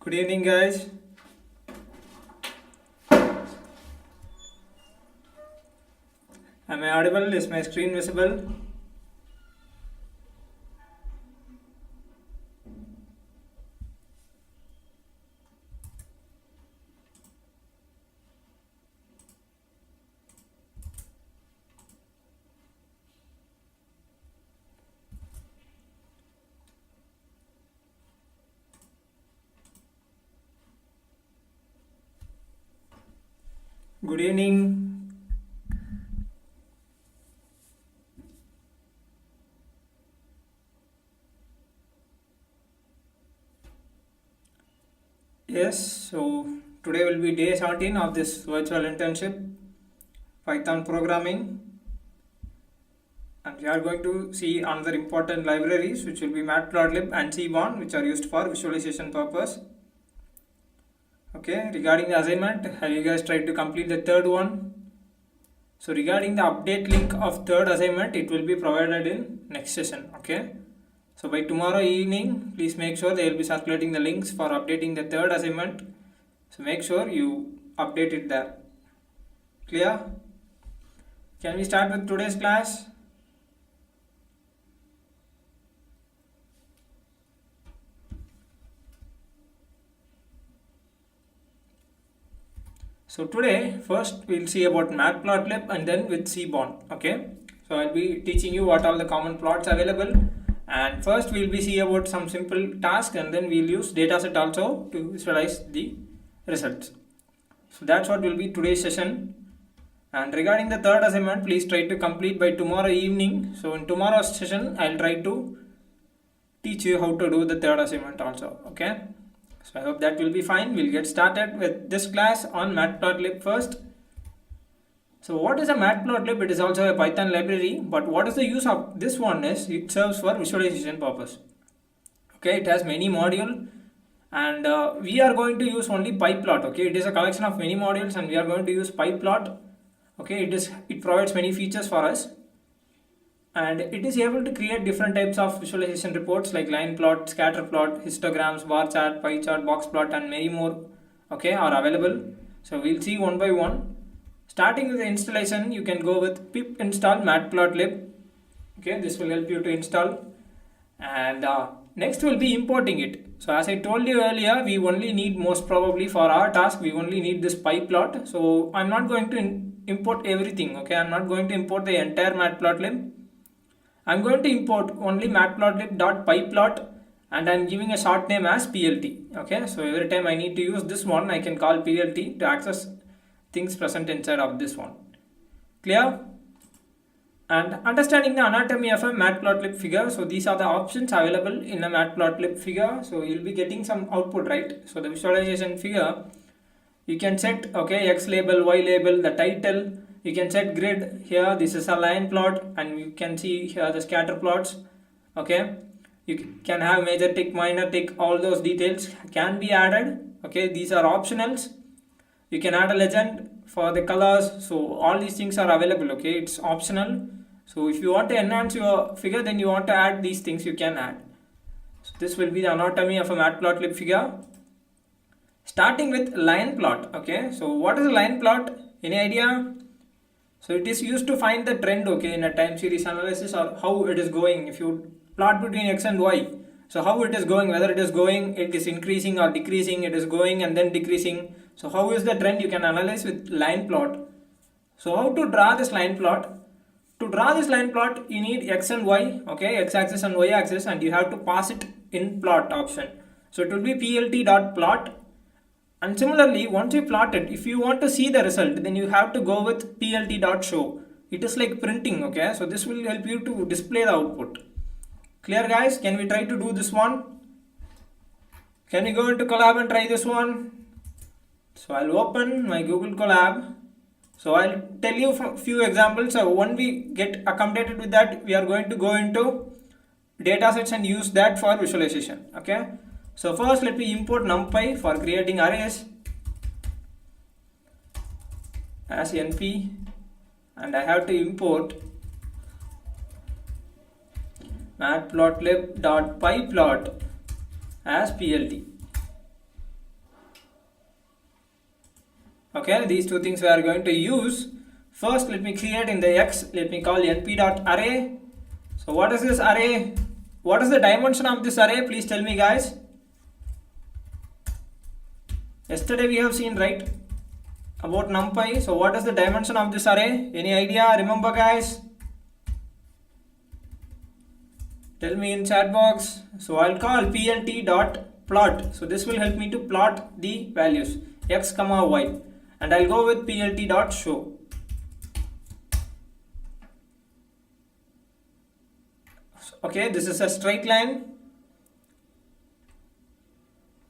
Good evening, guys. Am I audible? Is my screen visible? Good evening. Yes, so today will be day 17 of this virtual internship, Python programming. And we are going to see another important libraries which will be Matplotlib and Cbon, which are used for visualization purpose. Okay, regarding the assignment, have you guys tried to complete the third one? So regarding the update link of third assignment, it will be provided in next session. Okay. So by tomorrow evening, please make sure they will be circulating the links for updating the third assignment. So make sure you update it there. Clear? Can we start with today's class? So today, first we'll see about Matplotlib and then with Cbon. Okay. So I'll be teaching you what are the common plots available. And first we'll be see about some simple tasks, and then we'll use dataset also to visualize the results. So that's what will be today's session. And regarding the third assignment, please try to complete by tomorrow evening. So in tomorrow's session, I'll try to teach you how to do the third assignment also. Okay. So I hope that will be fine. We'll get started with this class on Matplotlib first. So what is a Matplotlib? It is also a Python library, but what is the use of this one is it serves for visualization purpose. Okay, it has many modules, and we are going to use only PyPlot. Okay, it is a collection of many modules, and we are going to use PyPlot. Okay, it provides many features for us, and it is able to create different types of visualization reports like line plot, scatter plot, histograms, bar chart, pie chart, box plot, and many more. Okay, are available. So we'll see one by one. Starting with the installation, you can go with pip install matplotlib. Okay, this will help you to install. And next will be importing it. So as I told you earlier, we only need, most probably for our task, we only need this pyplot. So I'm not going to import everything. Okay, I'm not going to import the entire matplotlib. I'm going to import only matplotlib.pyplot, and I'm giving a short name as plt. Okay, so every time I need to use this one, I can call plt to access things present inside of this one. Clear? And understanding the anatomy of a matplotlib figure. So these are the options available in a matplotlib figure. So you'll be getting some output, right? So the visualization figure, you can set, okay, X label, Y label, the title. You can set grid here. This is a line plot, and you can see here the scatter plots. Okay, you can have major tick, minor tick, all those details can be added. Okay, these are optionals. You can add a legend for the colors. So all these things are available. Okay, it's optional. So if you want to enhance your figure, then you want to add these things, you can add. So this will be the anatomy of a matplotlib figure. Starting with line plot. Okay, so what is a line plot? Any idea? So it is used to find the trend, okay, in a time series analysis, or how it is going. If you plot between X and Y, so how it is going, whether it is going, it is increasing or decreasing, it is going and then decreasing. So how is the trend, you can analyze with line plot. So how to draw this line plot? To draw this line plot, you need X and Y, okay, X axis and Y axis, and you have to pass it in plot option. So it will be plt.plot. And similarly, once you plot it, if you want to see the result, then you have to go with plt.show. It is like printing, okay? So this will help you to display the output. Clear, guys? Can we try to do this one? Can we go into Colab and try this one? So I'll open my Google Colab. So I'll tell you a few examples. So when we get accommodated with that, we are going to go into datasets and use that for visualization, okay? So first let me import numpy for creating arrays as np, and I have to import matplotlib.pyplot as plt. Okay, these two things we are going to use. First, let me create in the X, let me call np.array. So what is this array? What is the dimension of this array? Please tell me, guys. Yesterday we have seen, right, about numpy. So what is the dimension of this array? Any idea? Remember, guys? Tell me in chat box. So I'll call plt.plot. So this will help me to plot the values x comma y, and I'll go with plt.show. Okay, this is a straight line.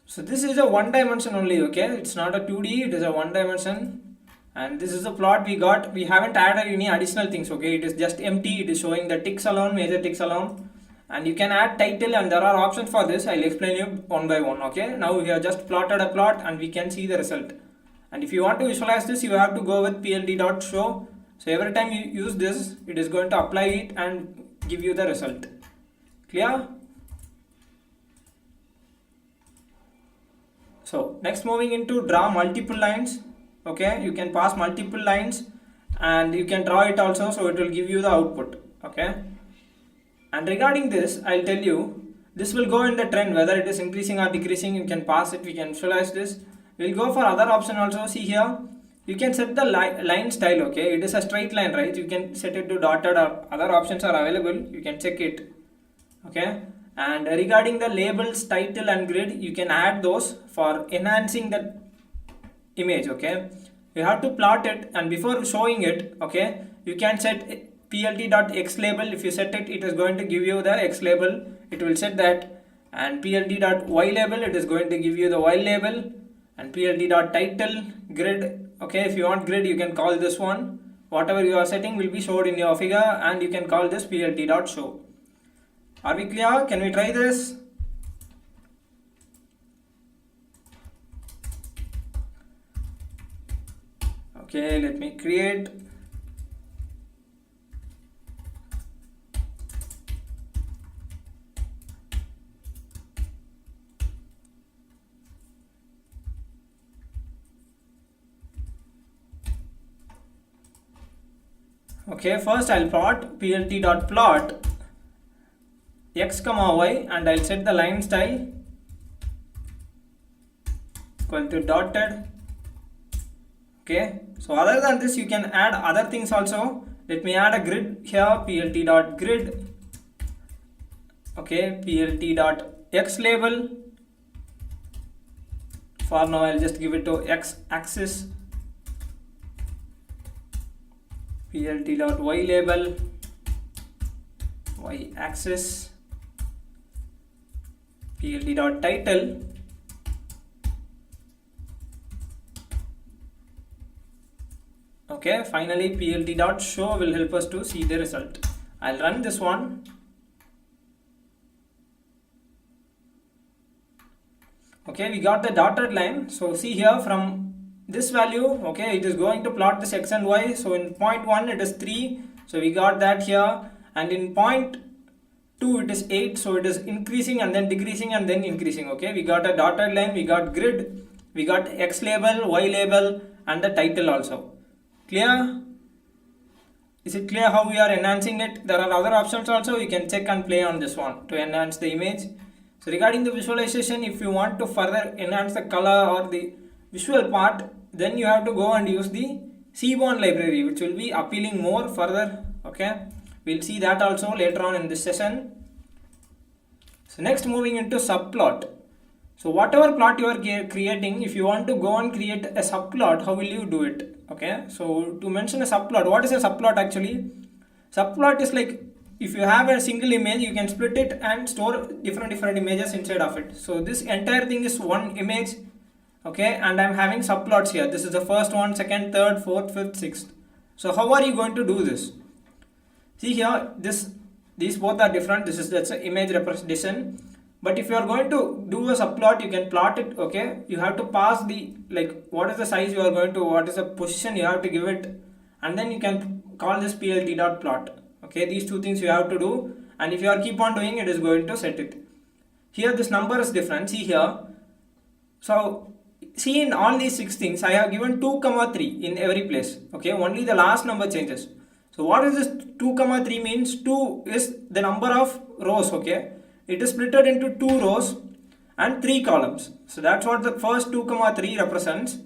So this is a one dimension only. Okay, it's not a 2D, it is a one dimension, and this is the plot we got. We haven't added any additional things. Okay, it is just empty. It is showing the ticks alone, major ticks alone, and you can add title, and there are options for this. I'll explain you one by one. Okay, now we have just plotted a plot and we can see the result. And if you want to visualize this, you have to go with plt.show. So every time you use this, it is going to apply it and give you the result. Clear? So next, moving into draw multiple lines. Okay, you can pass multiple lines and you can draw it also, so it will give you the output. Okay, and regarding this, I'll tell you, this will go in the trend, whether it is increasing or decreasing. You can pass it, we can visualize this. We'll go for other option also. See here, you can set the line style. Okay, it is a straight line, right? You can set it to dotted, or other options are available, you can check it. Okay, and regarding the labels, title and grid, you can add those for enhancing the image. Okay, you have to plot it, and before showing it, okay, you can set plt.x label. If you set it, it is going to give you the x label, it will set that. And plt.y label, it is going to give you the y label. And plt.title grid, okay, if you want grid, you can call this one. Whatever you are setting will be showed in your figure, and you can call this plt.show. Are we clear? Can we try this? Okay, let me create. Okay, first I'll plot plt.plot x comma y, and I'll set the line style equal to dotted. Okay, so other than this, you can add other things also. Let me add a grid here, plt.grid. Okay, plt.x label. For now, I'll just give it to x axis. plt.y label, y axis. plt.title. Okay, finally plt.show will help us to see the result. I'll run this one. Okay, we got the dotted line. So see here, from this value, okay, it is going to plot this x and y. So in point 1 it is 3, so we got that here, and in point 2 it is 8, so it is increasing and then decreasing and then increasing. Okay, we got a dotted line, we got grid, we got x label, y label, and the title also. Clear? Is it clear how we are enhancing it? There are other options also, you can check and play on this one to enhance the image. So regarding the visualization, if you want to further enhance the color or the visual part, then you have to go and use the z8n library, which will be appealing more further. Okay, we'll see that also later on in this session. So next, moving into subplot. So whatever plot you are creating, if you want to go and create a subplot, how will you do it? Okay, so to mention a subplot, what is a subplot actually? Subplot is like, if you have a single image, you can split it and store different images inside of it. So this entire thing is one image. Okay, and I'm having subplots here. This is the first one, second, third, fourth, fifth, sixth. So how are you going to do this? See here, these both are different. That's an image representation. But if you are going to do a subplot, you can plot it. Okay, you have to pass the, like, what is the size you are going to, what is the position you have to give it, and then you can call this plt.plot. Okay, these two things you have to do, and if you are keep on doing, it is going to set it. Here this number is different. See here, so see in all these 6 things I have given 2 comma 3 in every place. Okay, only the last number changes. So what is this 2 comma 3 means? 2 is the number of rows. Okay, it is split into 2 rows and 3 columns. So that's what the first 2 comma 3 represents.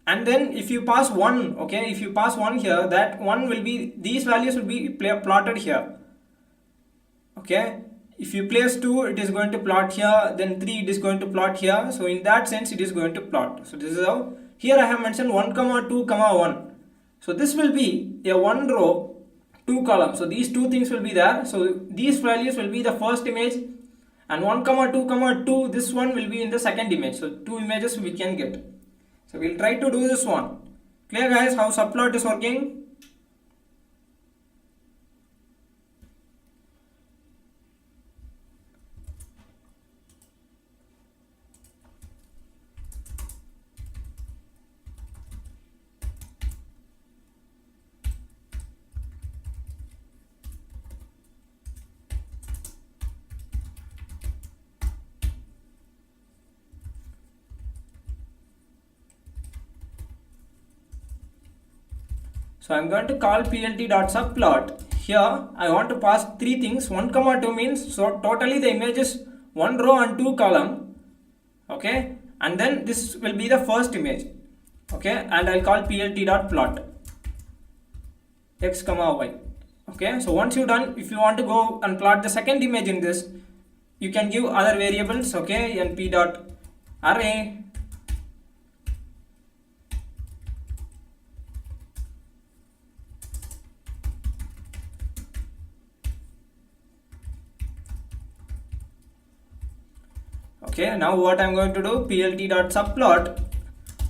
And then if you pass 1, okay, if you pass 1 here, that 1 will be, these values will be plotted here. Okay, if you place 2, it is going to plot here, then 3 it is going to plot here. So in that sense it is going to plot. So this is how, here I have mentioned 1 comma 2 comma 1. So this will be a 1 row 2 columns. So these two things will be there. So these values will be the first image, and 1 comma 2, this one will be in the second image. So 2 images we can get. So we'll try to do this one. Clear guys how subplot is working? So I'm going to call plt.subplot. Here I want to pass 3 things. 1 comma 2 means, so totally the image is 1 row and 2 column. Okay, and then this will be the first image. Okay, and I'll call plt.plot x comma y. Okay, so once you're done, if you want to go and plot the second image in this, you can give other variables. Okay, np.array. Okay, now what I'm going to do, plt.subplot.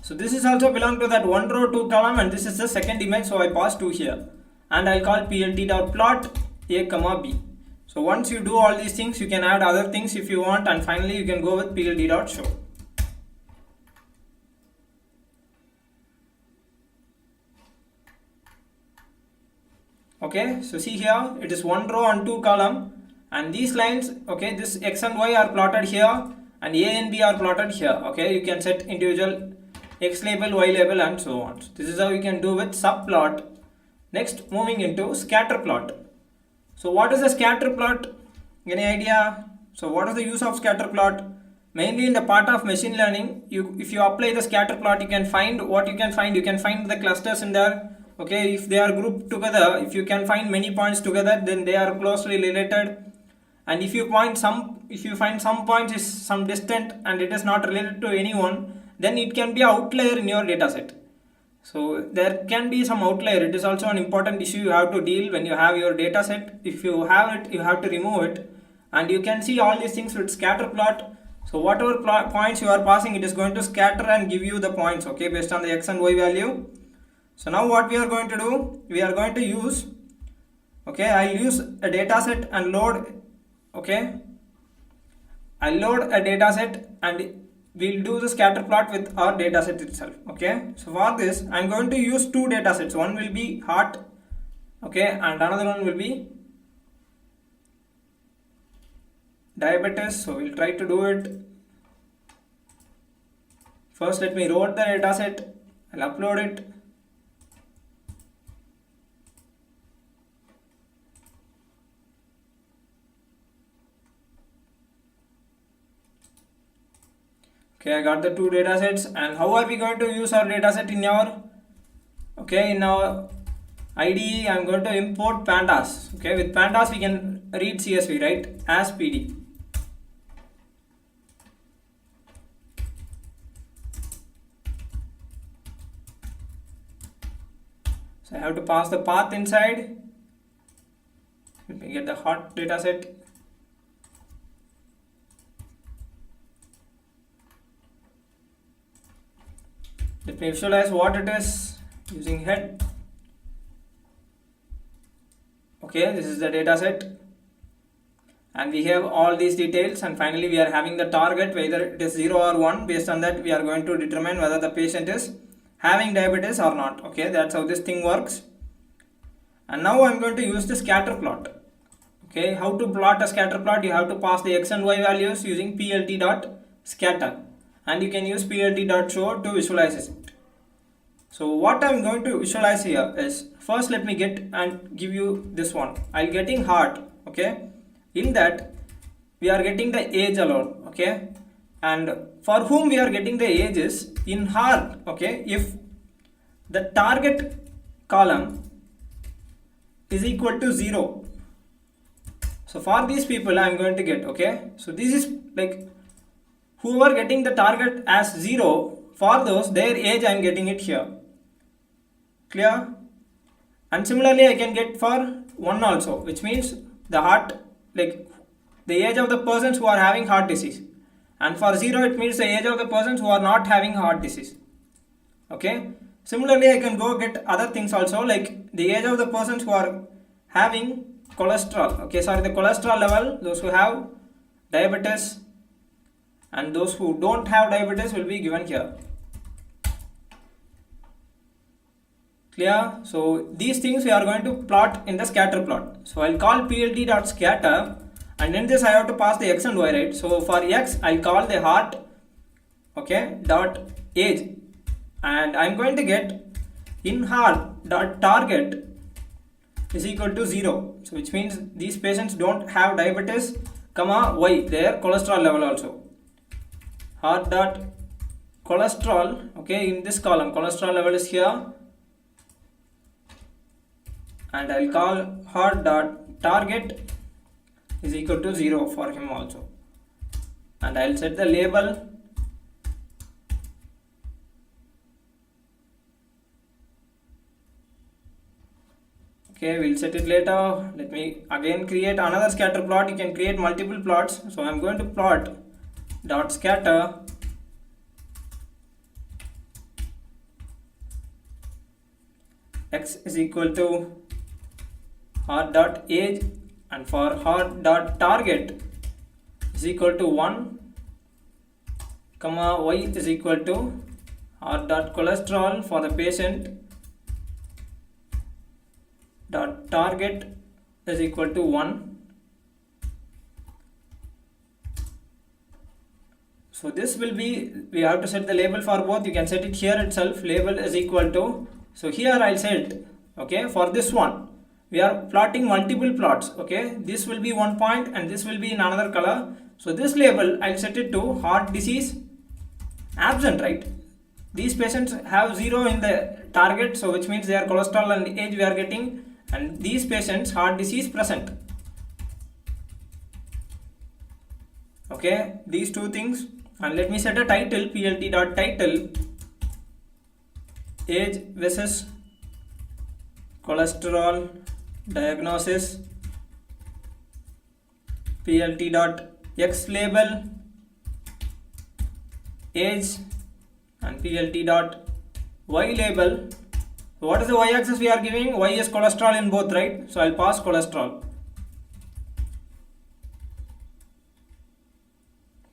So this is also belong to that 1 row 2 column, and this is the second image, so I pass 2 here, and I'll call plt.plot a comma b. So once you do all these things, you can add other things if you want, and finally you can go with plt.show. Okay, so see here it is 1 row and 2 column, and these lines, okay, this x and y are plotted here, and a and b are plotted here. Okay, you can set individual x label, y label, and so on. So this is how you can do with subplot. Next, moving into scatter plot. So what is a scatter plot? Any idea? So what is the use of scatter plot? Mainly in the part of machine learning, if you apply the scatter plot, you can find what you can find. You can find the clusters in there. Okay, if they are grouped together, if you can find many points together, then they are closely related. And if you find some points is some distant and it is not related to anyone, then it can be an outlier in your dataset. So there can be some outlier. It is also an important issue you have to deal when you have your dataset. If you have it, you have to remove it, and you can see all these things with scatter plot. So whatever points you are passing, it is going to scatter and give you the points, okay, based on the x and y value. So now what we are going to do, we are going to use, okay, I'll use a dataset and load. Okay, I'll load a dataset and we'll do the scatter plot with our dataset itself. Okay, so for this I'm going to use 2 datasets. One will be heart, okay, and another one will be diabetes. So we'll try to do it. First let me load the dataset. I'll upload it. Okay, I got the 2 datasets. And how are we going to use our dataset in our, okay, in our IDE? I'm going to import pandas. Okay, with pandas we can read CSV, right, as PD. So I have to pass the path inside. Let me get the hot dataset. Let me visualize what it is using head. Okay, this is the dataset, and we have all these details, and finally we are having the target, whether it is 0 or 1. Based on that we are going to determine whether the patient is having diabetes or not. Okay, that's how this thing works. And now I'm going to use the scatter plot. Okay, how to plot a scatter plot? You have to pass the x and y values using plt.scatter. and you can use plt.show to visualize it. So what I'm going to visualize here is, first let me get and give you this one. I'll getting heart, okay. In that we are getting the age alone, okay, and for whom we are getting the age is in heart, okay. If the target column is equal to 0, so for these people I'm going to get, okay. So this is like who are getting the target as 0, for those their age I'm getting it here. Clear? And similarly I can get for 1 also, which means the heart, like the age of the persons who are having heart disease, and for 0 it means the age of the persons who are not having heart disease, okay. Similarly I can go get other things also, like the age of the persons who are having cholesterol, okay, sorry, the cholesterol level, those who have diabetes and those who don't have diabetes will be given here. Clear? So these things we are going to plot in the scatter plot. So I'll call plt.scatter, and in this I have to pass the x and y, right? So for x I'll call the heart, okay, dot age, and I'm going to get in heart dot target is equal to 0. So which means these patients don't have diabetes, comma y, their cholesterol level also. Heart dot cholesterol, okay, in this column cholesterol level is here, and I'll call heart dot target is equal to 0 for him also, and I'll set the label okay, we'll set it later. Let me again create another scatter plot. You can create multiple plots, so I'm going to plot dot scatter x is equal to heart dot age, and for heart dot target is equal to 1, comma y is equal to heart dot cholesterol for the patient dot target is equal to 1. So this will be, we have to set the label for both. You can set it here itself, label is equal to, so here I'll set, okay, for this one we are plotting multiple plots, okay, this will be one point and this will be in another color. So this label I'll set it to heart disease absent, right? These patients have 0 in the target, so which means their cholesterol and age we are getting, and these patients heart disease present, okay, these two things. And let me set a title, plt.title age versus cholesterol diagnosis, plt.x label age, and plt.y label. What is the y-axis we are giving? Y is cholesterol in both, right? So I'll pass cholesterol.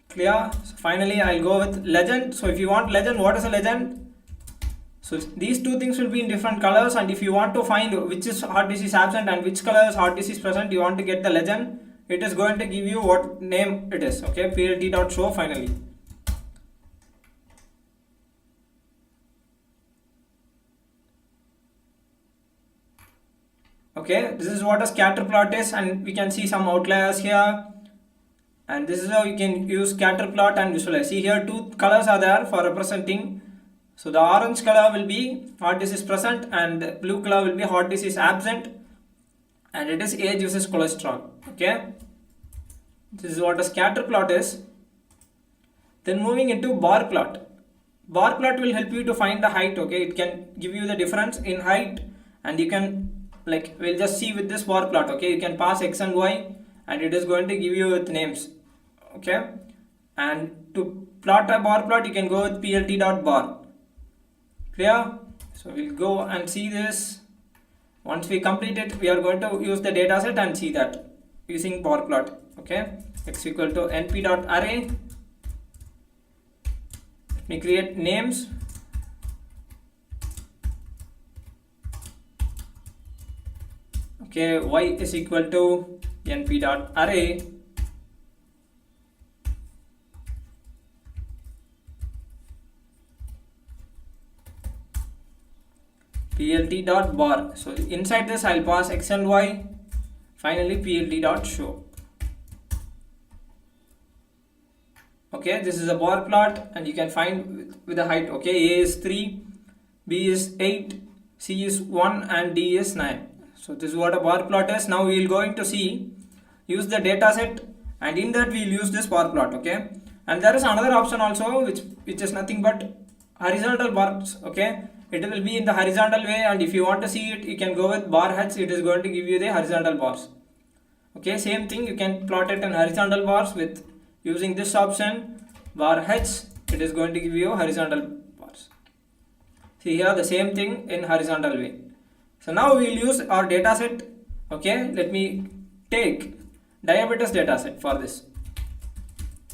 Clear? So finally I'll go with legend. So if you want legend, what is a legend? So these two things will be in different colors, and if you want to find which is heart disease absent and which color is heart disease present, you want to get the legend, it is going to give you what name it is, okay, plt.show finally. Okay, this is what a scatter plot is, and we can see some outliers here, and this is how you can use scatter plot and visualize. See here two colors are there for representing. So the orange color will be heart disease present, and the blue color will be heart disease absent, and it is age versus cholesterol, okay. This is what a scatter plot is. Then moving into bar plot. Bar plot will help you to find the height, okay. It can give you the difference in height, and you can, like, we'll just see with this bar plot, okay. You can pass x and y, and it is going to give you with names, okay. And to plot a bar plot, you can go with plt.bar. Clear? So we'll go and see this. Once we complete it, we are going to use the data set and see that using bar plot, okay. X equal to np.array. Let me create names. Okay, y is equal to np.array plt dot bar. So inside this I'll pass x and y. Finally plt dot show. Okay, this is a bar plot and you can find with the height. Okay, A is 3, B is 8, C is 1 and D is 9. So this is what a bar plot is. Now we will going to see use the data set, and in that we will use this bar plot. Okay, and there is another option also which is nothing but horizontal bars. Okay, it will be in the horizontal way, and if you want to see it you can go with bar heads. It is going to give you the horizontal bars. Okay, same thing, you can plot it in horizontal bars with using this option bar heads. It is going to give you horizontal bars. See here the same thing in horizontal way. So now we will use our data set. Okay, let me take diabetes data set for this.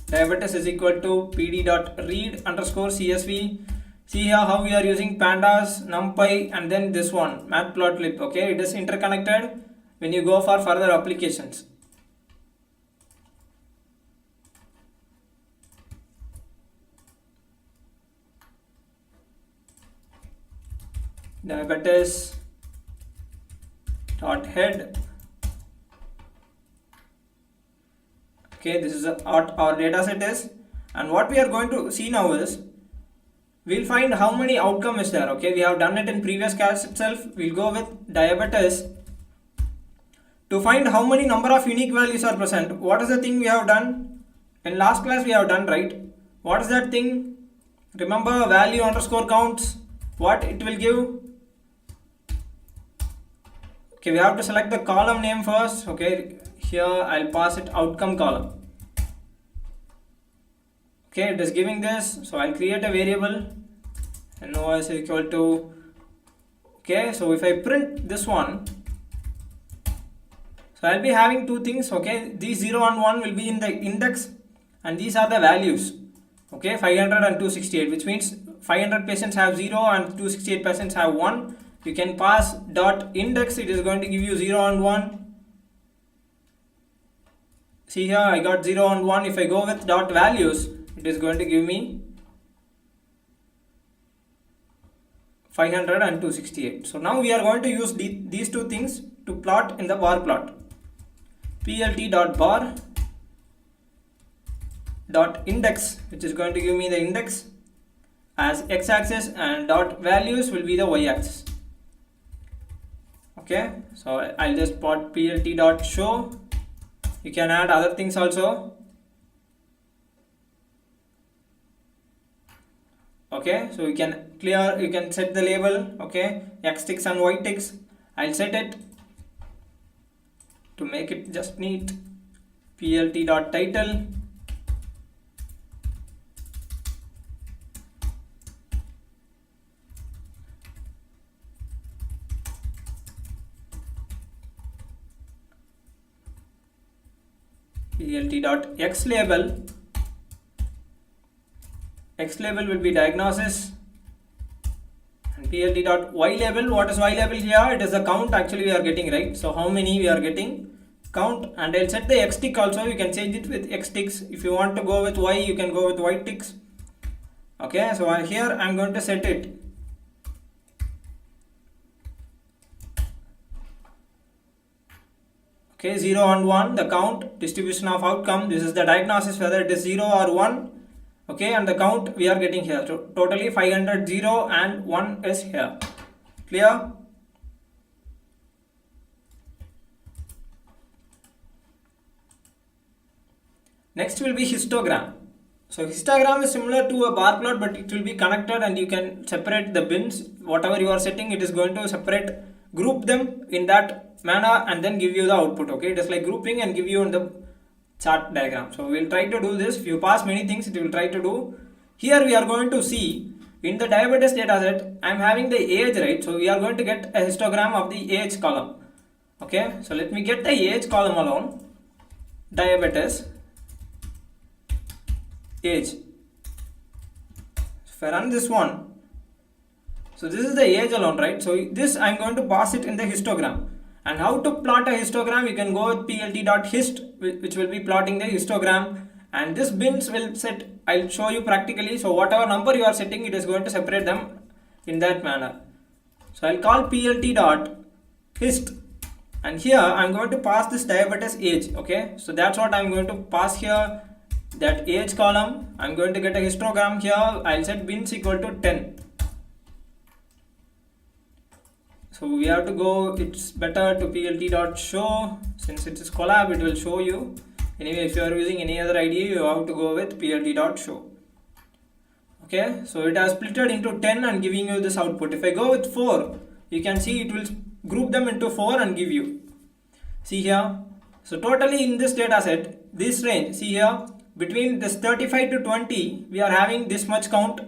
Diabetes is equal to pd.read underscore csv. See here how we are using pandas, numpy, and then this one matplotlib. Okay, it is interconnected when you go for further applications. Diabetes dot head. Okay, this is our data set is, and what we are going to see now is we'll find how many outcome is there. Okay, we have done it in previous class itself. We'll go with diabetes to find how many number of unique values are present. What is the thing we have done in last class? We have done, right? What is that thing? Remember value underscore counts. What it will give? Okay, we have to select the column name first. Okay, here I'll pass it outcome column. Okay, it is giving this, so I'll create a variable NOS is equal to. Okay, so if I print this one, so I'll be having two things. Okay, these 0 and 1 will be in the index, and these are the values. Okay, 500 and 268, which means 500 patients have 0 and 268 patients have 1. You can pass dot index, it is going to give you 0 and 1. See here I got 0 and 1. If I go with dot values, it is going to give me 500 and 268. So now we are going to use these two things to plot in the bar plot. plt dot bar dot index, which is going to give me the index as x-axis, and dot values will be the y-axis. Okay, so I'll just plot plt dot show. You can add other things also. Okay, so you can set the label. Okay, x ticks and y ticks. I'll set it to make it just neat. plt dot title. plt dot x label. X label will be diagnosis, and plt dot y label. What is y label here? It is the count actually we are getting, right? So how many we are getting, count, and I'll set the x tick also. You can change it with x ticks. If you want to go with y, you can go with y ticks. Okay, so here I'm going to set it. Okay, 0 and 1, the count, distribution of outcome. This is the diagnosis whether it is 0 or 1. Okay, and the count we are getting here. So totally 500, 0 and 1 is here. Clear? Next will be histogram. So histogram is similar to a bar plot, but it will be connected and you can separate the bins. Whatever you are setting, it is going to separate, group them in that manner and then give you the output. Okay, it is like grouping and give you in the chart diagram. So we will try to do this. If you pass many things, it will try to do. Here we are going to see in the diabetes data set, I am having the age, right? So we are going to get a histogram of the age column. Okay, so let me get the age column alone. Diabetes age. If I run this one, so this is the age alone, right? So this I am going to pass it in the histogram. And how to plot a histogram? You can go with plt.hist, which will be plotting the histogram, and this bins will set. I'll show you practically. So whatever number you are setting, it is going to separate them in that manner. So I'll call plt dot hist, and here I'm going to pass this diabetes age. Okay, so that's what I'm going to pass here, that age column. I'm going to get a histogram here. I'll set bins equal to 10. So we have to go, it's better to plt.show, since it is collab it will show you. Anyway, if you are using any other ID, you have to go with plt.show. Okay, so it has splitted into 10 and giving you this output. If I go with 4, you can see it will group them into 4 and give you. See here. So totally in this data set, this range, see here, between this 35 to 20, we are having this much count.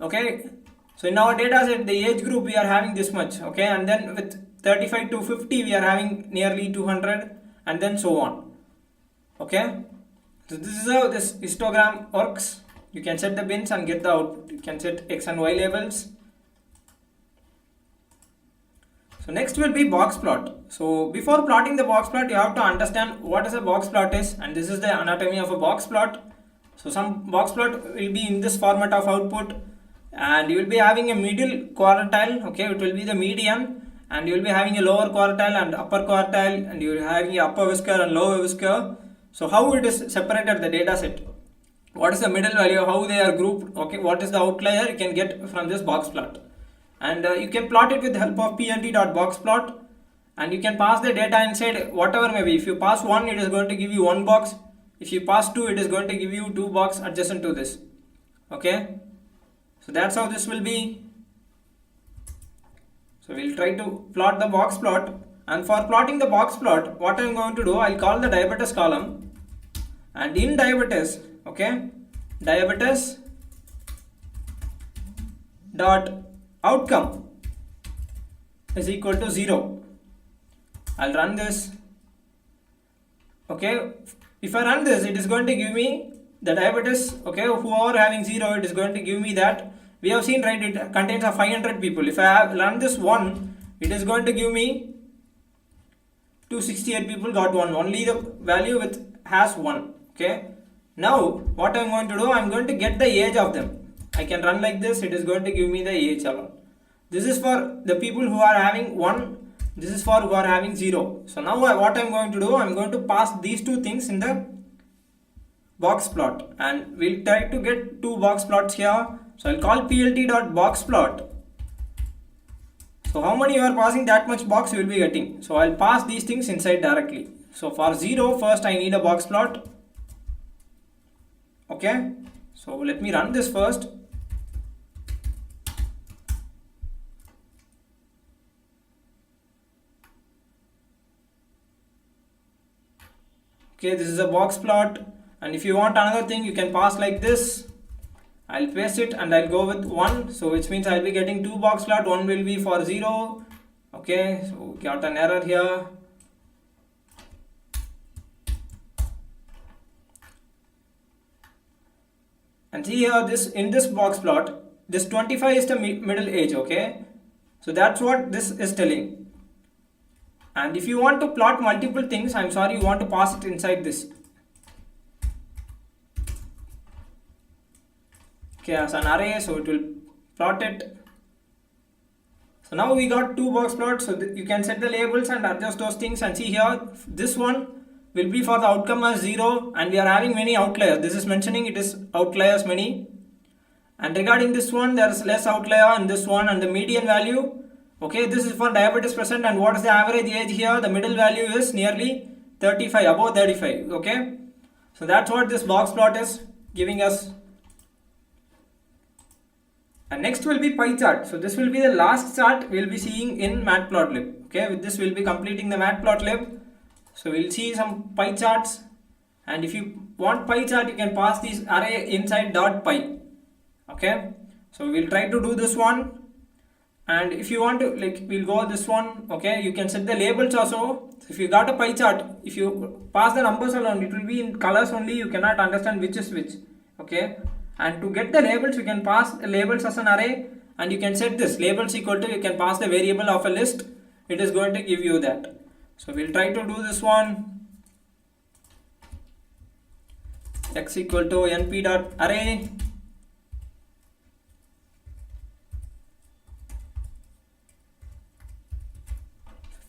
Okay, so in our data set, the age group, we are having this much. Okay, and then with 35 to 50, we are having nearly 200, and then so on. Okay, so this is how this histogram works. You can set the bins and get the output. You can set X and Y labels. So next will be box plot. So before plotting the box plot, you have to understand what is a box plot is, and this is the anatomy of a box plot. So some box plot will be in this format of output, and you will be having a middle quartile. Okay, it will be the median, and you will be having a lower quartile and upper quartile, and you will be having a upper whisker and lower whisker. So how it is separated, the data set, what is the middle value, how they are grouped, okay, what is the outlier, you can get from this box plot. And you can plot it with the help of plt.boxplot, and you can pass the data inside whatever may be. If you pass 1, it is going to give you 1 box. If you pass 2, it is going to give you 2 box adjacent to this. Okay, so that's how this will be. So we'll try to plot the box plot, and for plotting the box plot, what I'm going to do, I'll call the diabetes column, and in diabetes, okay, diabetes dot outcome is equal to 0. I'll run this. Okay, if I run this, it is going to give me the diabetes. Okay, who are having 0, it is going to give me that. We have seen, right, it contains of 500 people. If I run this 1, it is going to give me 268 people got 1. Only the value with has 1. Okay, now what I'm going to do, I'm going to get the age of them. I can run like this, it is going to give me the age alone. This is for the people who are having 1, this is for who are having 0. So now what I'm going to do, I'm going to pass these two things in the box plot, and we'll try to get 2 box plots here. So I'll call plt.boxplot. So how many you are passing, that much box you will be getting. So I'll pass these things inside directly. So for 0, first I need a box plot. Okay, so let me run this first. Okay, this is a box plot, and if you want another thing, you can pass like this. I'll paste it and I'll go with 1, so which means I'll be getting 2 box plot. 1 will be for 0. Okay, so got an error here. And see here, this in this box plot, this 25 is the middle age. Okay, so that's what this is telling. And if you want to plot multiple things, I'm sorry, you want to pass it inside this. Okay, as an array, so it will plot it. So now we got 2 box plots, so you can set the labels and adjust those things. And see here, this one will be for the outcome as 0, and we are having many outliers. This is mentioning it is outliers many. And regarding this one, there is less outlier in this one, and the median value. Okay, this is for diabetes present, and what is the average age here? The middle value is nearly 35, above 35. Okay, so that's what this box plot is giving us. And next will be pie chart. So this will be the last chart we'll be seeing in matplotlib. Okay, with this we'll be completing the matplotlib. So we'll see some pie charts, and if you want pie chart, you can pass this array inside .py. Okay, so we'll try to do this one. And if you want to, like, we'll go this one. Okay, you can set the labels also. So if you got a pie chart, if you pass the numbers alone, it will be in colors only. You cannot understand which is which. Okay, and to get the labels, you can pass the labels as an array, and you can set this labels equal to, you can pass the variable of a list. It is going to give you that. So we'll try to do this one. X equal to np.array.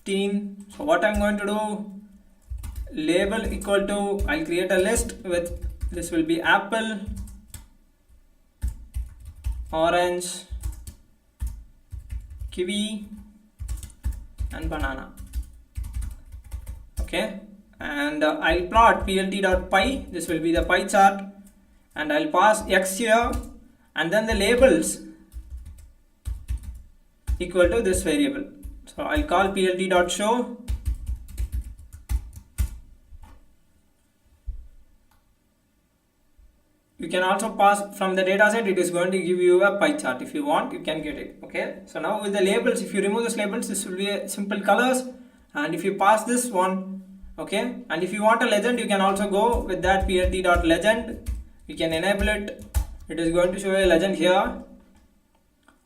16. So what I'm going to do, label equal to, I'll create a list with, this will be apple, orange, kiwi and banana. Okay, and I'll plot plt.py, this will be the pie chart, and I'll pass x here, and then the labels equal to this variable. So I'll call plt.show, you can also pass from the dataset, it is going to give you a pie chart. If you want, you can get it. Okay, so now with the labels, if you remove these labels, this will be a simple colors, and if you pass this one, okay, and if you want a legend, you can also go with that plt.legend, you can enable it, it is going to show a legend here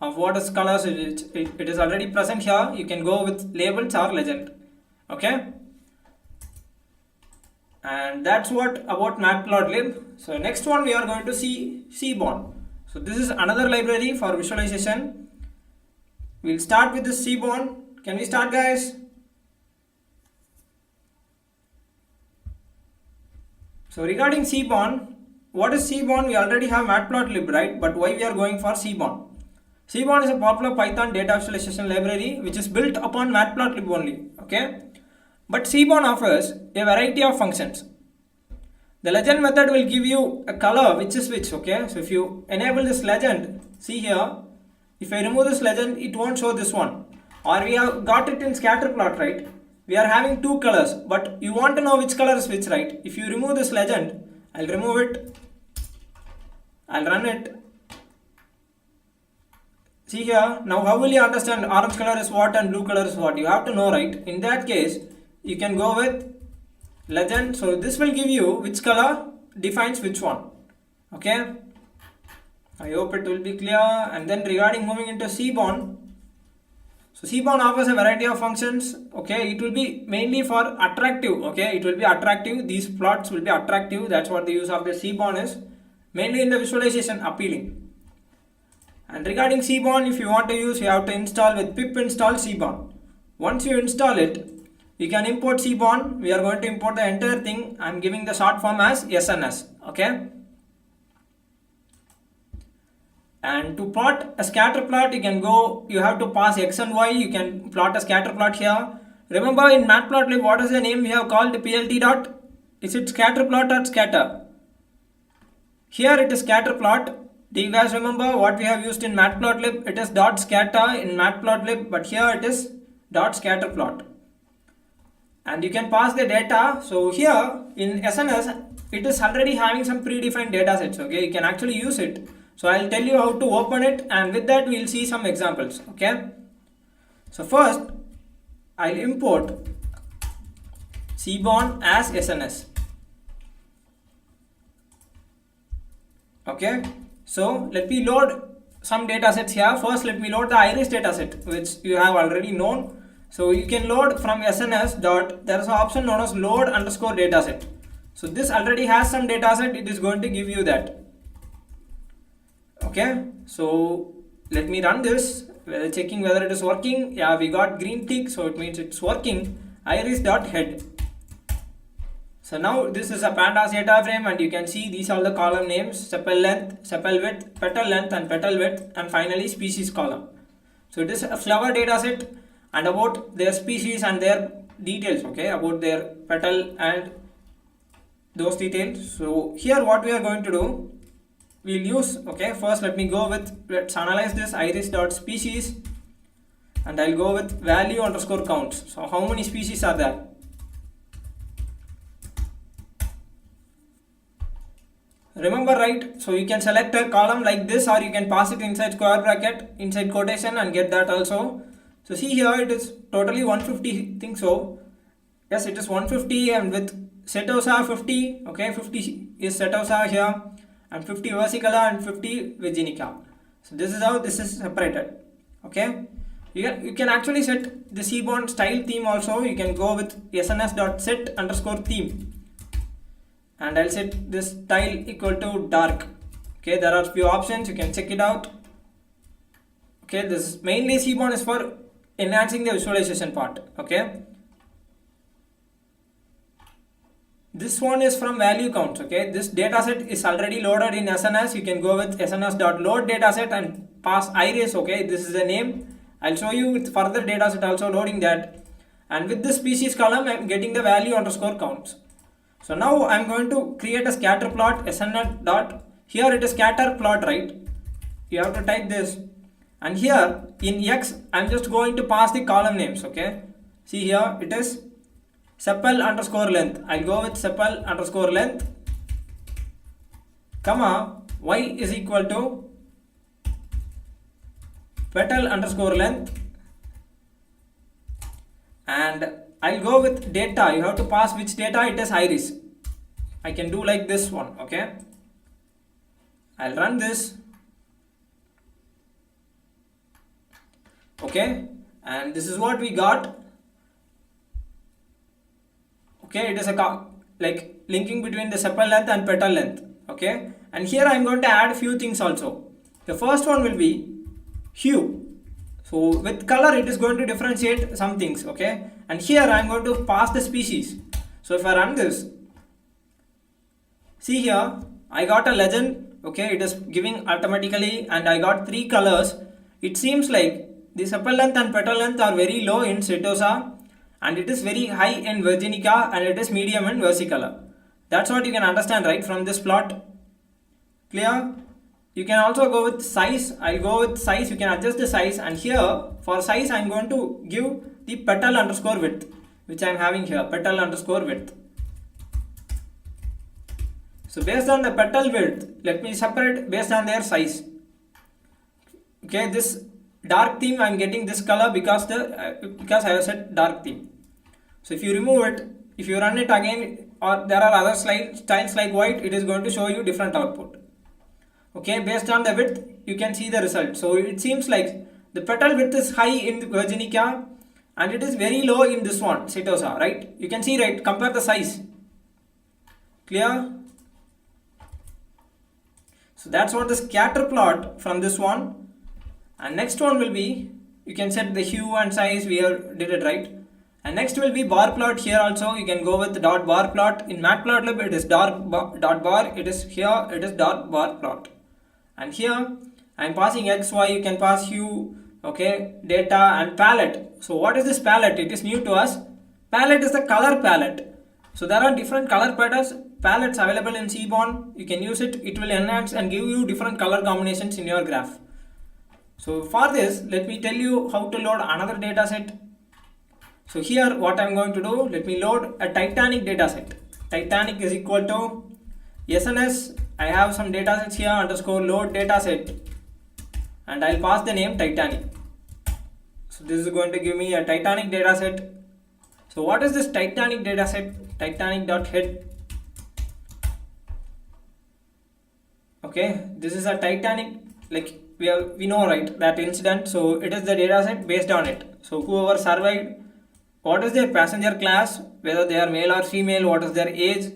of what is colors it is already present here. You can go with labels or legend. Okay, and that's what about matplotlib. So next one we are going to see Seaborn. So this is another library for visualization. We'll start with this Seaborn. Can we start, guys? So regarding Seaborn, what is Seaborn? We already have matplotlib, right? But why we are going for Seaborn? Seaborn is a popular Python data visualization library which is built upon matplotlib only. Okay, but Seaborn offers a variety of functions. The legend method will give you a color which is which. Okay, so if you enable this legend, see here, if I remove this legend, it won't show this one. Or we have got it in scatter plot, right? We are having two colors, but you want to know which color is which, right? If you remove this legend, I'll remove it, I'll run it. See here, now how will you understand orange color is what and blue color is what? You have to know, right? In that case, you can go with legend. So this will give you which color defines which one. Okay, I hope it will be clear. And then regarding moving into Seaborn, so Seaborn offers a variety of functions. Okay, it will be mainly for attractive. Okay, it will be attractive, these plots will be attractive. That's what the use of the Seaborn is, mainly in the visualization, appealing. And regarding Seaborn, if you want to use, you have to install with pip install Seaborn. Once you install it, you can import Seaborn. We are going to import the entire thing. I am giving the short form as SNS. Okay, and to plot a scatter plot, you can go, you have to pass x and y. You can plot a scatter plot here. Remember in matplotlib, what is the name we have called? plt dot, is it scatter plot or scatter? Here it is scatter plot. Do you guys remember what we have used in matplotlib? It is dot scatter in matplotlib, but here it is dot scatter plot. And you can pass the data. So here in SNS, it is already having some predefined data sets. Okay, you can actually use it. So I'll tell you how to open it, and with that we'll see some examples. Okay, so first I'll import Seaborn as SNS. Okay, so let me load some data sets here. First let me load the iris data set, which you have already known. So you can load from SNS dot, there is an option known as load underscore dataset. So this already has some dataset, it is going to give you that. Okay, so let me run this, checking whether it is working. Yeah, we got green tick, so it means it's working. Iris.head. So now this is a pandas data frame, and you can see these are the column names: sepal length, sepal width, petal length and petal width, and finally species column. So it is a flower data set and about their species and their details, okay, about their petal and those details. So here what we are going to do, we'll use, okay, first let me go with, let's analyze this iris.species, and I'll go with value underscore counts. So how many species are there? Remember, right? So you can select a column like this, or you can pass it inside square bracket, inside quotation, and get that also. So see here, it is totally 150, think so. Yes, it is 150, and with setosa 50, okay, 50 is setosa here, and 50 versicolor and 50 virginica. So this is how this is separated. Okay, you can actually set the Seaborn style theme also. You can go with sns.set underscore theme, and I'll set this style equal to dark. Okay, there are few options, you can check it out. Okay, this mainly Seaborn is for enhancing the visualization part. Okay, this one is from value counts. Okay, this dataset is already loaded in SNS. You can go with sns.load dataset and pass iris. Okay, this is the name. I'll show you with further dataset also loading that. And with this species column, I'm getting the value underscore counts. So now I'm going to create a scatter plot. SN dot, here it is scatter plot, right? You have to type this. And here in X, I'm just going to pass the column names. Okay, see here it is sepal underscore length. I'll go with sepal underscore length, comma, y is equal to petal underscore length, and I'll go with data. You have to pass which data. It is iris. I can do like this one. Okay, I'll run this. Okay, and this is what we got. Okay, it is a like linking between the sepal length and petal length. Okay, and here I am going to add a few things also. The first one will be hue. So with color it is going to differentiate some things. Okay, and here I am going to pass the species. So if I run this, see here I got a legend. Okay, it is giving automatically, and I got 3 colors. It seems like the sepal length and petal length are very low in Setosa, and it is very high in Virginica, and it is medium in versicolor. That's what you can understand, right, from this plot. Clear? You can also go with size. I'll go with size. You can adjust the size, and here for size I'm going to give the petal underscore width, which I'm having here, petal underscore width. So based on the petal width, let me separate based on their size. Okay, this dark theme I'm getting this color because I have set dark theme. So if you remove it, if you run it again, or there are other styles like white, it is going to show you different output. Okay, based on the width you can see the result. So it seems like the petal width is high in Virginica and it is very low in this one, Setosa, right? You can see, right? Compare the size. Clear? So that's what the scatter plot from this one. And next one will be, you can set the hue and size, we did it, right? And next will be bar plot. Here also you can go with the dot bar plot. In Matplotlib it is dot bar, it is here, it is dot bar plot. And here I am passing x, y, you can pass hue, okay, data and palette. So what is this palette? It is new to us. Palette is the color palette. So there are different color palettes available in Seaborn. You can use it, it will enhance and give you different color combinations in your graph. So for this, let me tell you how to load another data set. So here what I am going to do, let me load a Titanic data set. Titanic is equal to SNS. I have some data sets here, underscore load data set, and I'll pass the name Titanic. So this is going to give me a Titanic data set. So what is this Titanic data set? Titanic.head. Okay, this is a Titanic, like we know, right, that incident. So it is the data set based on it. So whoever survived, what is their passenger class, whether they are male or female, what is their age,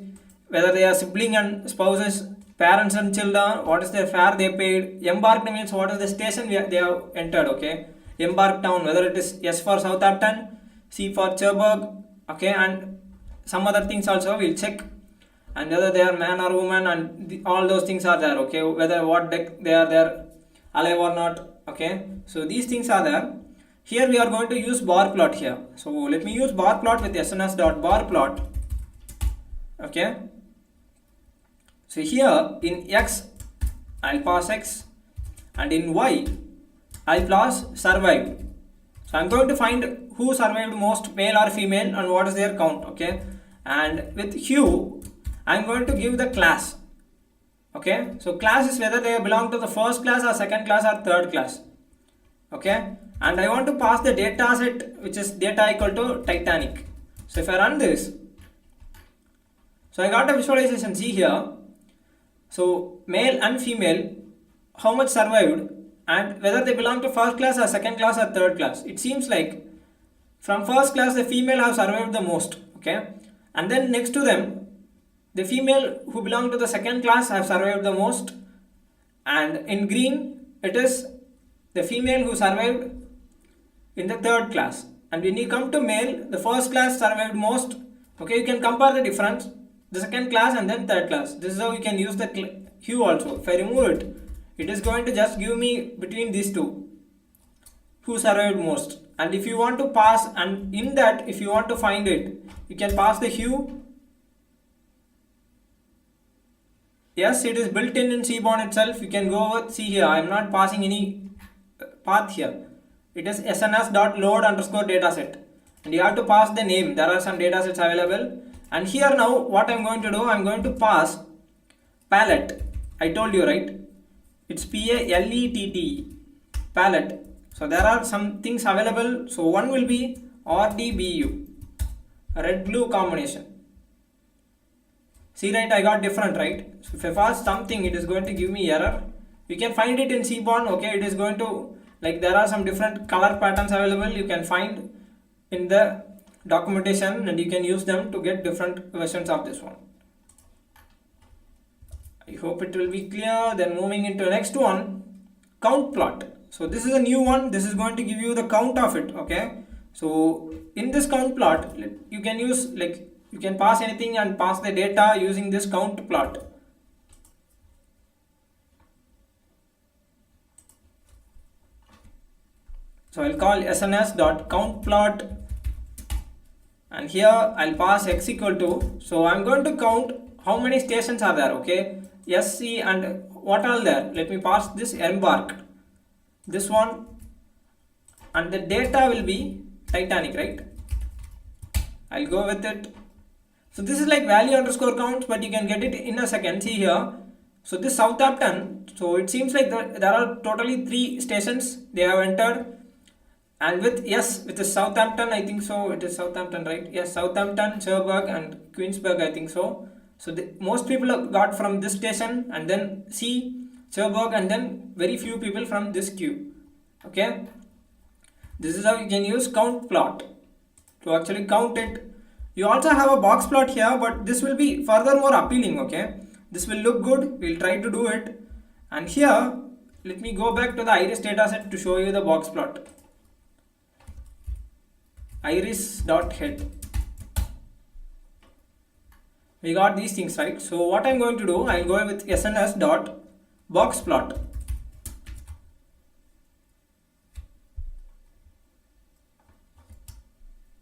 whether they are sibling and spouses, parents and children, what is their fare they paid. Embarked means what is the station they have entered. Okay, embarked town, whether it is S for Southampton, C for Cherbourg, okay, and some other things also we'll check, and whether they are man or woman, and all those things are there. Okay, whether what deck they are there, alive or not. Okay, so these things are there. Here we are going to use bar plot here. So let me use bar plot with sns.bar plot. Okay, so here in X I'll pass X, and in Y I'll pass survived. So I'm going to find who survived most, male or female, and what is their count. Okay, and with hue I'm going to give the class. Okay, so class is whether they belong to the first class or second class or third class. Okay, and I want to pass the data set, which is data equal to Titanic. So if I run this, so I got a visualization. See here, so male and female, how much survived, and whether they belong to first class or second class or third class. It seems like from first class the female have survived the most. Okay, and then next to them the female who belong to the second class have survived the most, and in green it is the female who survived in the third class. And when you come to male, the first class survived most. Okay, you can compare the difference, the second class and then third class. This is how you can use the hue also. If I remove it, it is going to just give me between these two who survived most. And if you want to pass, and in that if you want to find it, you can pass the hue. Yes, it is built in Seaborn itself. You can go with, see here, I am not passing any path here. It is sns.load underscore dataset, and you have to pass the name. There are some datasets available, and here now what I am going to do, I am going to pass palette. I told you, right? It's PALETT, palette. So there are some things available. So one will be RDBU, red blue combination. See, right, I got different, right? So if I pass something, it is going to give me error. You can find it in Seaborn. Okay, it is going to, like, there are some different color patterns available. You can find in the documentation, and you can use them to get different versions of this one. I hope it will be clear. Then moving into the next one, count plot. So this is a new one. This is going to give you the count of it. Okay, so in this count plot, you can use, like, you can pass anything and pass the data using this count plot. So I'll call sns.countplot, and here I'll pass x equal to, so I'm going to count how many stations are there. Okay, SC and what all there. Let me pass this embark, this one, and the data will be Titanic, right? I'll go with it. So this is like value underscore counts, but you can get it in a second. See here. So this Southampton, so it seems like there are totally 3 stations they have entered. And with, yes, with the Southampton, I think so, it is Southampton, right? Yes, Southampton, Cherbourg and Queensburg, I think so. So most people have got from this station, and then C, Cherbourg, and then very few people from this queue. Okay, this is how you can use count plot to actually count it. You also have a box plot here, but this will be further more appealing. Okay, this will look good. We'll try to do it. And here, let me go back to the iris dataset to show you the box plot. Iris.head. We got these things, right? So what I'm going to do, I'll go with sns.boxplot.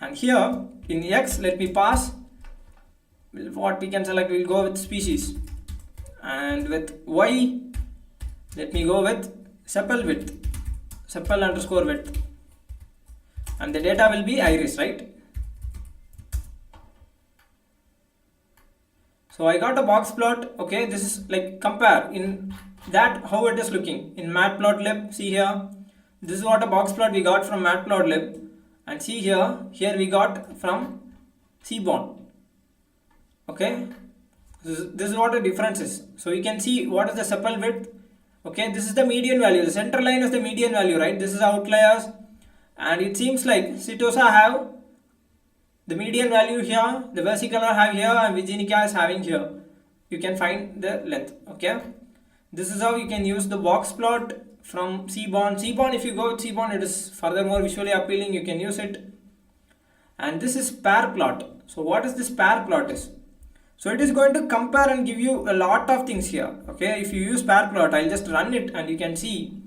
And here in X, let me pass what we can select. We'll go with species, and with Y, let me go with sepal width, sepal underscore width, and the data will be iris, right? So I got a box plot. Okay, this is like compare in that how it is looking in matplotlib. See here, this is what a box plot we got from matplotlib, and see here we got from Seaborn. Okay, this is what the difference is. So you can see what is the sepal width. Okay, this is the median value. The center line is the median value, right? This is outliers, and it seems like Setosa have the median value here, the versicolor have here, and Virginica is having here. You can find the length. Okay, this is how you can use the box plot from Seaborn. Seaborn, if you go with Seaborn, it is furthermore visually appealing. You can use it. And this is pair plot. So what is this pair plot is? So it is going to compare and give you a lot of things here. Okay, if you use pair plot, I'll just run it and you can see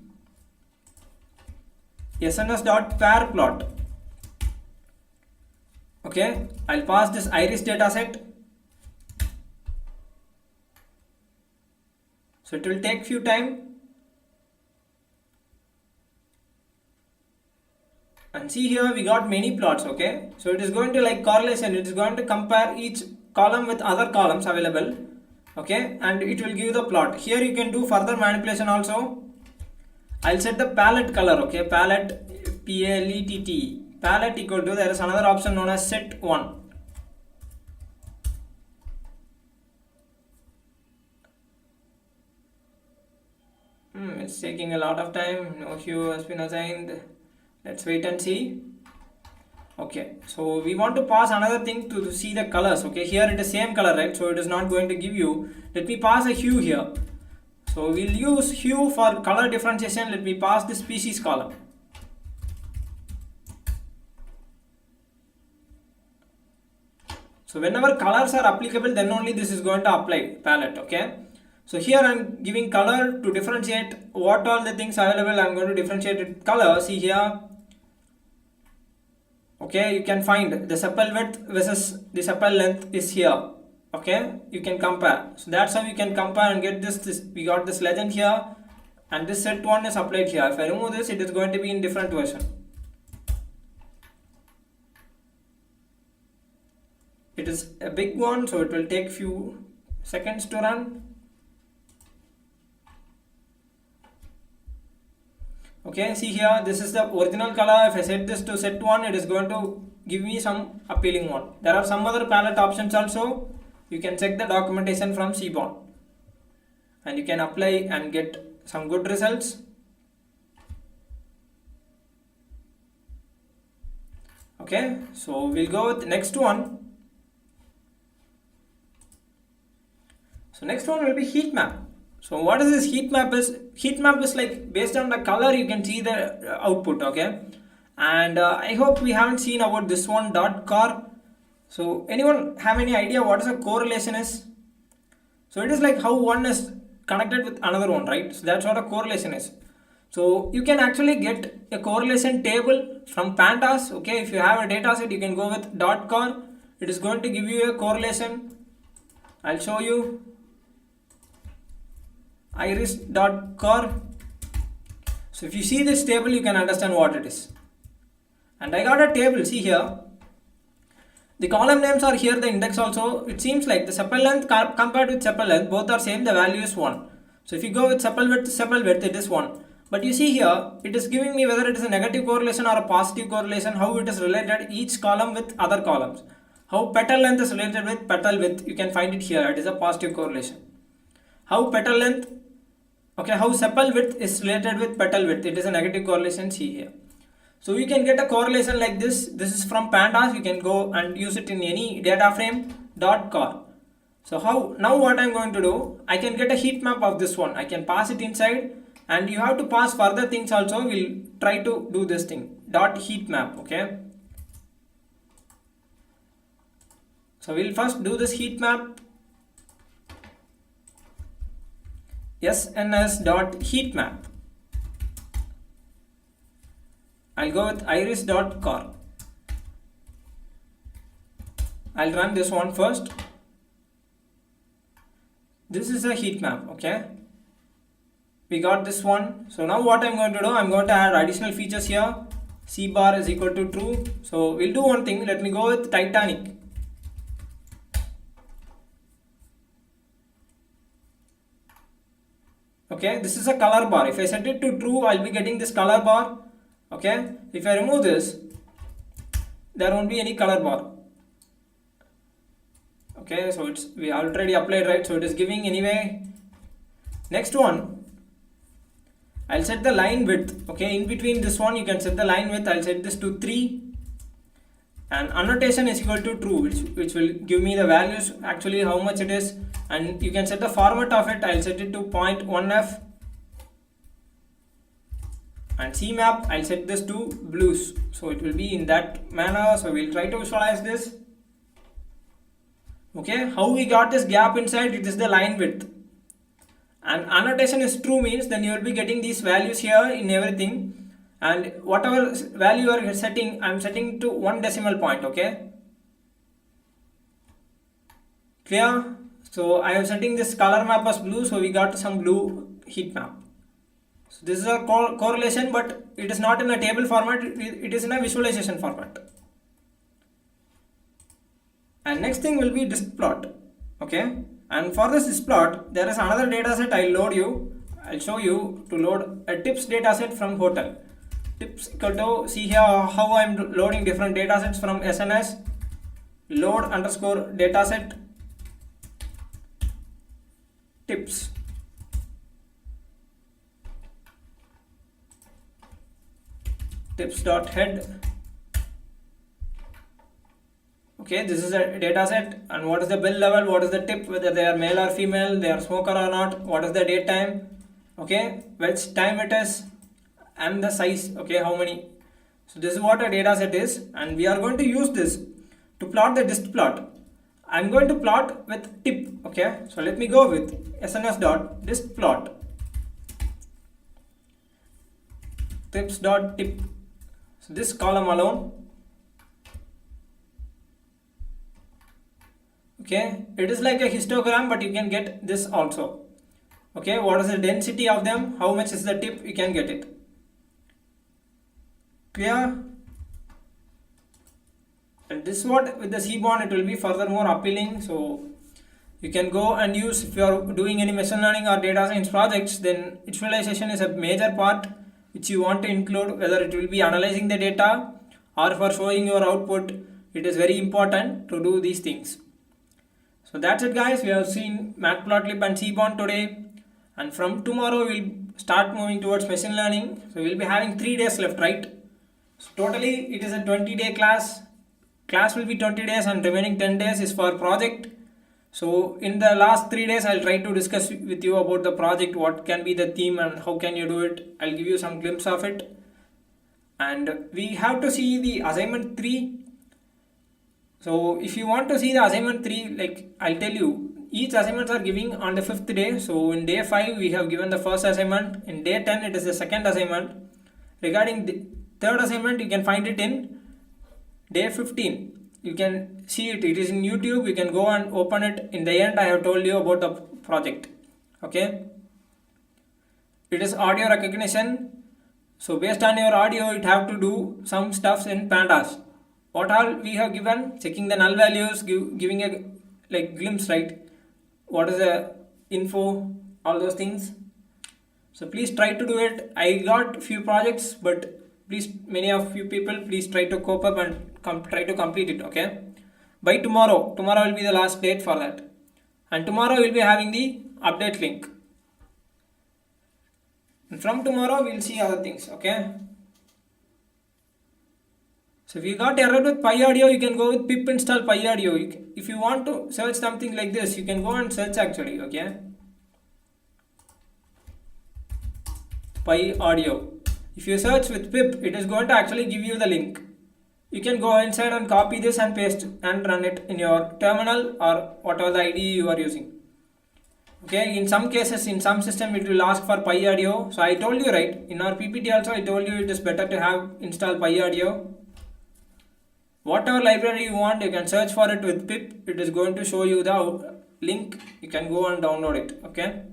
sns.pair plot. Okay, I'll pass this iris dataset. So it will take few time. And see here we got many plots. Okay, so it is going to like correlation. It is going to compare each column with other columns available. Okay, and it will give the plot. Here you can do further manipulation also. I'll set the palette color. Okay, palette, P-A-L-E-T-T, palette equal to, there is another option known as set 1. It's taking a lot of time. No hue has been assigned. Let's wait and see. Okay, so we want to pass another thing to see the colors. Okay, here it is same color, right? So it is not going to give you. Let me pass a hue here. So we'll use hue for color differentiation. Let me pass the species column. So whenever colors are applicable, then only this is going to apply palette. Okay. So here I am giving color to differentiate what all the things available. I am going to differentiate with color. See here. Okay, you can find the sepal width versus the sepal length is here. Okay, you can compare. So that's how you can compare and get this. We got this legend here, and this z1 is applied here. If I remove this, it is going to be in different version. It is a big one, so it will take few seconds to run. Okay, see here, this is the original color. If I set this to z1, it is going to give me some appealing one. There are some other palette options also. You can check the documentation from Seaborn, and you can apply and get some good results. Okay, so we'll go with the next one. So next one will be heat map. So what is this heat map is? Heat map is like based on the color you can see the output. Okay, and I hope we haven't seen about this one .core. So anyone have any idea what is a correlation is? So it is like how one is connected with another one, right? So that's what a correlation is. So you can actually get a correlation table from pandas. Okay, if you have a data set, you can go with .core. It is going to give you a correlation. I'll show you. iris.core. So if you see this table, you can understand what it is. And I got a table, see here. The column names are here, the index also. It seems like the sepal length compared with sepal length, both are same, the value is 1. So if you go with sepal width, it is 1. But you see here, it is giving me whether it is a negative correlation or a positive correlation, how it is related each column with other columns. How petal length is related with petal width, you can find it here, it is a positive correlation. How petal length, okay, how sepal width is related with petal width, it is a negative correlation, see here. So you can get a correlation like this. This is from pandas. You can go and use it in any data frame .core. So how now what I'm going to do, I can get a heat map of this one. I can pass it inside, and you have to pass further things also. We'll try to do this thing .heat map. Okay. So we'll first do this heat map. SNS.heat map. I'll go with iris.core. I'll run this one first. This is a heat map, okay? We got this one. So now what I'm going to do, I'm going to add additional features here. C bar is equal to true. So we'll do one thing. Let me go with Titanic. Okay, this is a color bar. If I set it to true, I'll be getting this color bar. Okay, if I remove this, there won't be any color bar. Okay, so we already applied, right? So it is giving anyway. Next one, I'll set the line width. Okay, in between this one, you can set the line width. I'll set this to 3, and annotation is equal to true, which will give me the values actually how much it is, and you can set the format of it. I'll set it to 0.1f. And CMap, I'll set this to blues. So it will be in that manner. So we'll try to visualize this. Okay, how we got this gap inside, it is the line width. And annotation is true means then you will be getting these values here in everything. And whatever value you are setting, I'm setting to 1 decimal point. Okay. Clear? So I am setting this color map as blue. So we got some blue heat map. So this is a correlation, but it is not in a table format, it is in a visualization format. And next thing will be disk plot. Okay, and for this disk plot, there is another data set I'll show you to load a tips data set from hotel. Tips equal to, see here how I am loading different data sets from SNS, load underscore data set tips. Tips.head. Okay, this is a data set, and what is the bill level, what is the tip, whether they are male or female, they are smoker or not, what is the date time, okay, which time it is, and the size, okay, how many. So this is what a data set is, and we are going to use this to plot the disk plot. I'm going to plot with tip. Okay, so let me go with SNS dot dist plot tips dot tip. So this column alone. Okay, it is like a histogram, but you can get this also. Okay, what is the density of them? How much is the tip? You can get it. Clear? And this what with the C bond it will be furthermore appealing. So you can go and use if you are doing any machine learning or data science projects, then visualization is a major part which you want to include, whether it will be analyzing the data or for showing your output. It is very important to do these things. So that's it guys, we have seen matplotlib and cbond today, and from tomorrow we'll start moving towards machine learning. So we'll be having 3 days left, right? So totally it is a 20-day class. Class will be 20 days and remaining 10 days is for project. So in the last 3 days I'll try to discuss with you about the project, what can be the theme and how can you do it. I'll give you some glimpse of it. And we have to see the assignment 3. So if you want to see the assignment 3, like I'll tell you, each assignments are giving on the 5th day. So in day 5 we have given the first assignment. In day 10 it is the second assignment. Regarding the third assignment you can find it in day 15. You can see it, it is in YouTube. You can go and open it. In the end I have told you about the project. Okay, it is audio recognition. So based on your audio you have to do some stuffs in pandas. What all we have given, checking the null values, giving a like glimpse, right? What is the info, all those things. So please try to do it. I got few projects, but please, many of you people, please try to cope up and try to complete it. Okay, by tomorrow will be the last date for that, and tomorrow we'll be having the update link, and from tomorrow we'll see other things. Okay, so if you got error with PyAudio, you can go with pip install PyAudio. If you want to search something like this, you can go and search actually. Okay, PyAudio. If you search with pip, it is going to actually give you the link. You can go inside and copy this and paste and run it in your terminal or whatever the IDE you are using. Okay, in some cases, in some system it will ask for PyAudio. So I told you, right, in our PPT also I told you it is better to have install PyAudio. Whatever library you want, you can search for it with pip. It is going to show you the link. You can go and download it. Okay.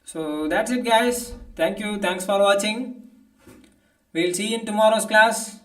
So that's it guys. Thank you. Thanks for watching. We'll see you in tomorrow's class.